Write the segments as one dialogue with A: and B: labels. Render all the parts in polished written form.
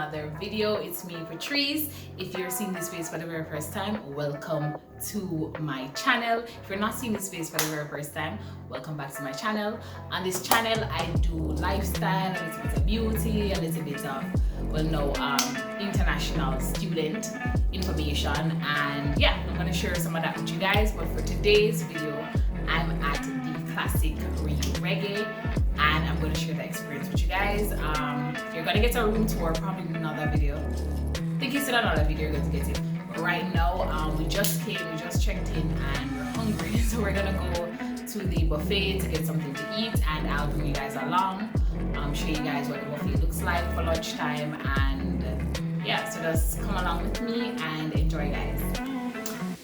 A: another video. It's me, Patrice. If you're seeing this face for the very first time, welcome to my channel. If you're not seeing this face for the very first time, welcome back to my channel. On this channel I do lifestyle, a little bit of beauty, a little bit of international student information, and yeah, I'm gonna share some of that with you guys. But for today's video, I'm at the classic RIU Reggae and I'm going to share the experience with you guys. You're going to get a room tour, probably in another video. I think it's in another video you're going to get it. But right now, we just checked in and we're hungry. So we're going to go to the buffet to get something to eat, and I'll bring you guys along, show you guys what the buffet looks like for lunchtime, and yeah, so just come along with me and enjoy, guys.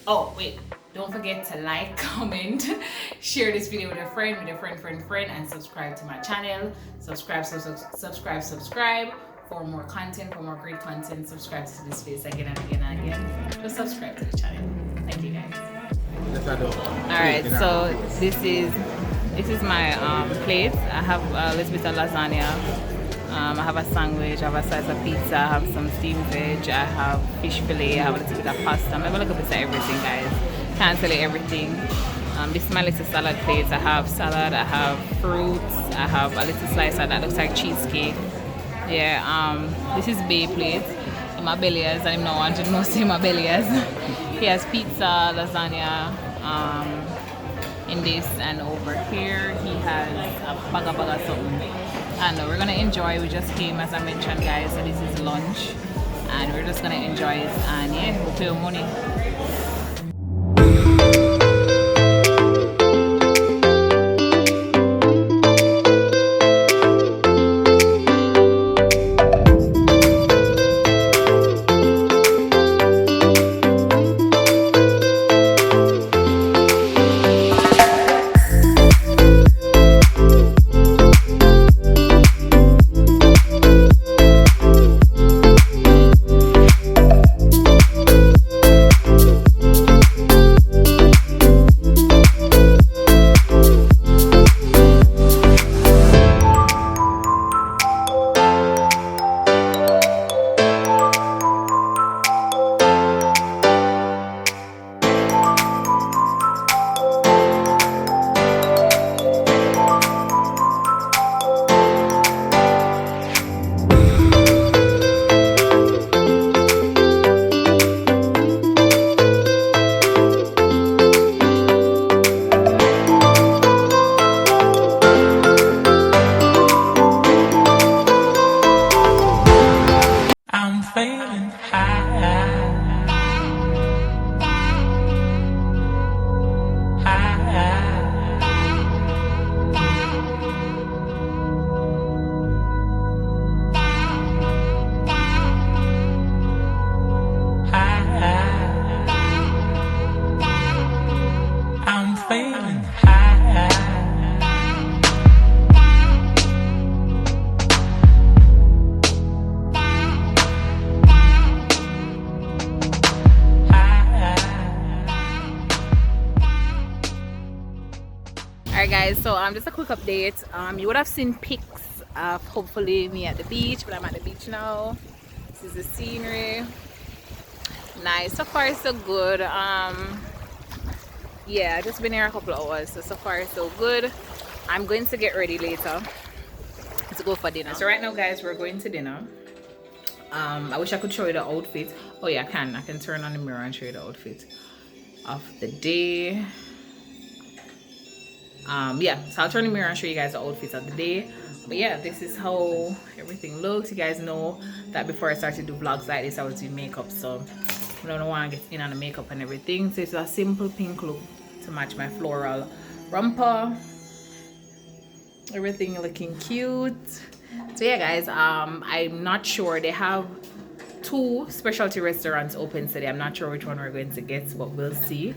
A: Oh, wait. Don't forget to like, comment, share this video with a friend, and subscribe to my channel. Subscribe for more content, for more great content. Subscribe to this face again and again and again. Just subscribe to the channel. Thank you, guys. Alright, so this is my plate. I have a little bit of lasagna. I have a sandwich, I have a slice of pizza, I have some steamed veg, I have fish fillet, I have a little bit of pasta. I have a little bit of everything, guys. Can't tell you everything. This is my little salad plate. I have salad, I have fruits, I have a little slice that looks like cheesecake. Yeah, this is Bay plate. My bellies, I don't know, I don't know say my bellies. He has pizza, lasagna, in this, and over here he has a bag of something. And we're gonna enjoy. We just came, as I mentioned, guys, so this is lunch and we're just gonna enjoy it, and yeah, we'll pay our money. Alright guys, so just a quick update. You would have seen pics of hopefully me at the beach, but I'm at the beach now. This is the scenery. Nice, so far so good. Yeah, just been here a couple of hours, so far so good. I'm going to get ready later to go for dinner. So right now, guys, we're going to dinner. I wish I could show you the outfit. Oh yeah, I can turn on the mirror and show you the outfit of the day. Yeah, so I'll turn the mirror and show you guys the outfits of the day. But yeah, this is how everything looks. You guys know that before I started to do vlogs like this, I was doing makeup, so I don't want to get in on the makeup and everything. So it's a simple pink look to match my floral romper. Everything looking cute. So yeah, guys, I'm not sure. They have 2 specialty restaurants open today. I'm not sure which one we're going to get, but we'll see.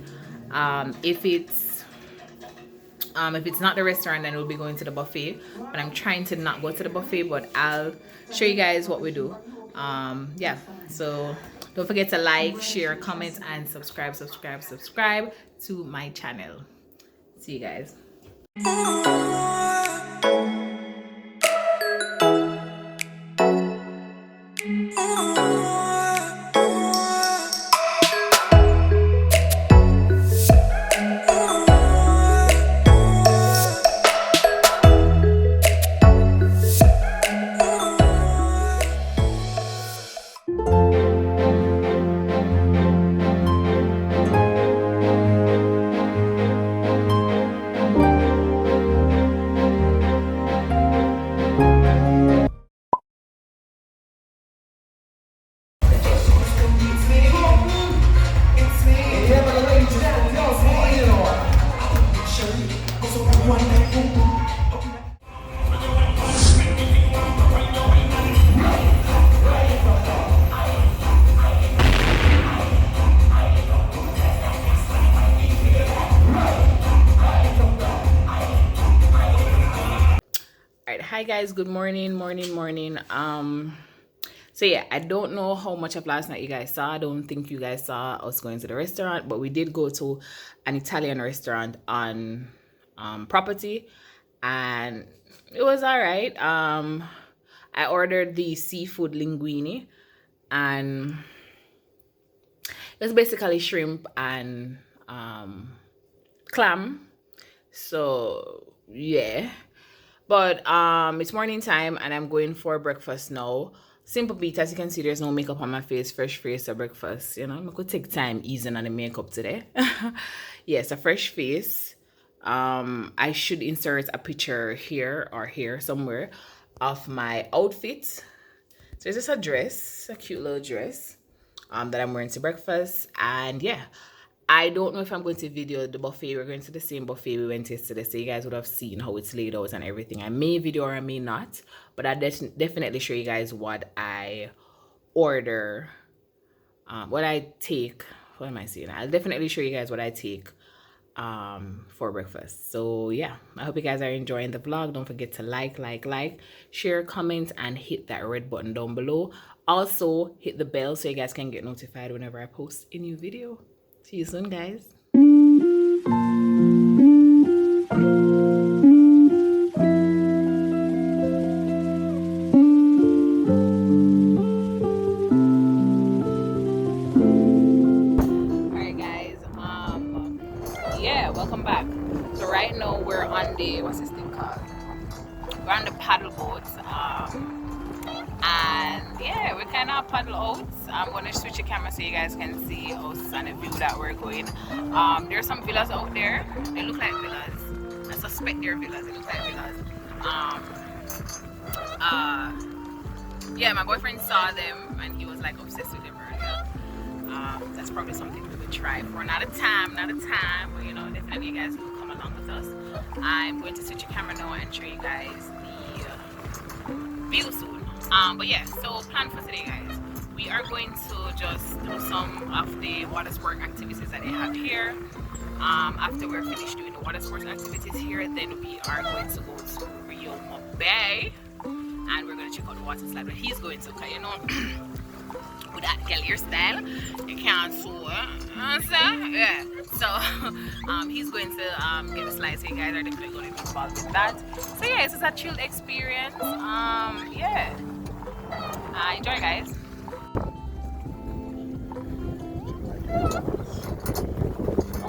A: If it's not the restaurant, then we'll be going to the buffet, but I'm trying to not go to the buffet, but I'll show you guys what we do. Yeah, so don't forget to like, share, comment, and subscribe to my channel. See you guys. Hi guys, good morning. So yeah, I don't know how much of last night you guys saw. I don't think you guys saw us going to the restaurant, but we did go to an Italian restaurant on property, and it was all right. I ordered the seafood linguine, and it was basically shrimp and clam. So yeah. But it's morning time and I'm going for breakfast now. Simple beat, as you can see, there's no makeup on my face, fresh face or breakfast. You know, I could take time easing on the makeup today. Yes, a fresh face. I should insert a picture here or here somewhere of my outfit. So it's just a dress, a cute little dress that I'm wearing to breakfast. And yeah, I don't know if I'm going to video the buffet. We're going to the same buffet we went yesterday, so you guys would have seen how it's laid out and everything. I may video or I may not, but I'll definitely show you guys what I order, what I take. What am I saying? I'll definitely show you guys what I take for breakfast. So yeah, I hope you guys are enjoying the vlog. Don't forget to like, share, comment, and hit that red button down below. Also, hit the bell so you guys can get notified whenever I post a new video. See you soon, guys. Alright guys, yeah, welcome back. So right now we're on the, what's this thing called? We're on the paddle boats. And yeah, we kind of paddle out. I'm going to switch the camera so you guys can see us and the view that we're going. There's some villas out there. They look like villas. I suspect they're villas. They look like villas. Yeah, my boyfriend saw them and he was like obsessed with them earlier. That's probably something we would try for. Not a time, but you know, definitely you guys will come along with us. I'm going to switch the camera now and show you guys the view soon. But yeah, so plan for today, guys. We are going to just do some of the water sport activities that they have here. After we're finished doing the water sports activities here, then we are going to go to RIU Bay and we're going to check out the water slide. But he's going to, you know, with that girl hairstyle, you can't sew, yeah. So he's going to get the slides. So you guys are definitely going to be involved with that. So yeah, it's just a chilled experience. Yeah. Enjoy, guys.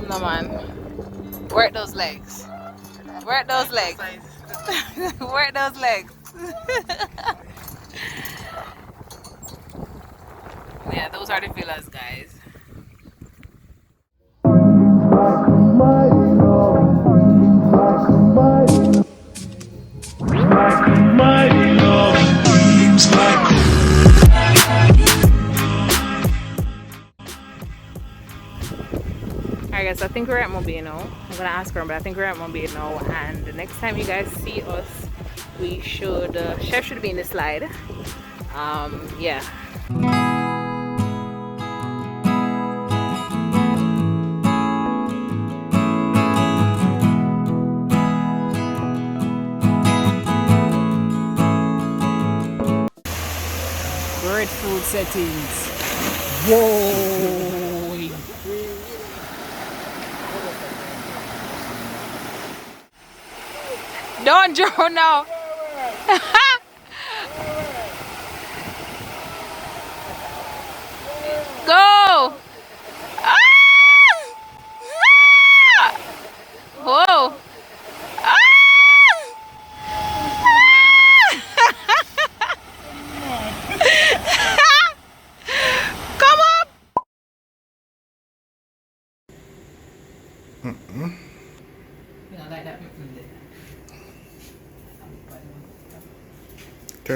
A: No man, work those legs. Work those legs. Work those legs. Yeah, those are the villas, guys. Alright guys, so I think we're at Mobay now. I'm gonna ask her, but I think we're at Mobay now. And the next time you guys see us, we should, Chef should be in the slide. Yeah.
B: Great food settings. Whoa!
A: Don't drown now.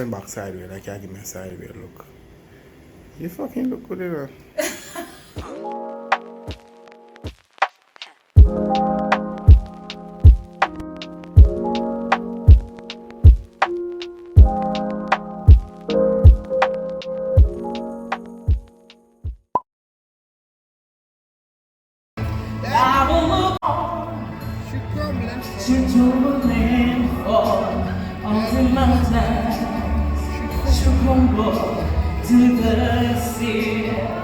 C: turn back sideways, like you give me a sideways look. You fucking look good enough.
D: She told a landfall on the mountains. She crumbled to the sea.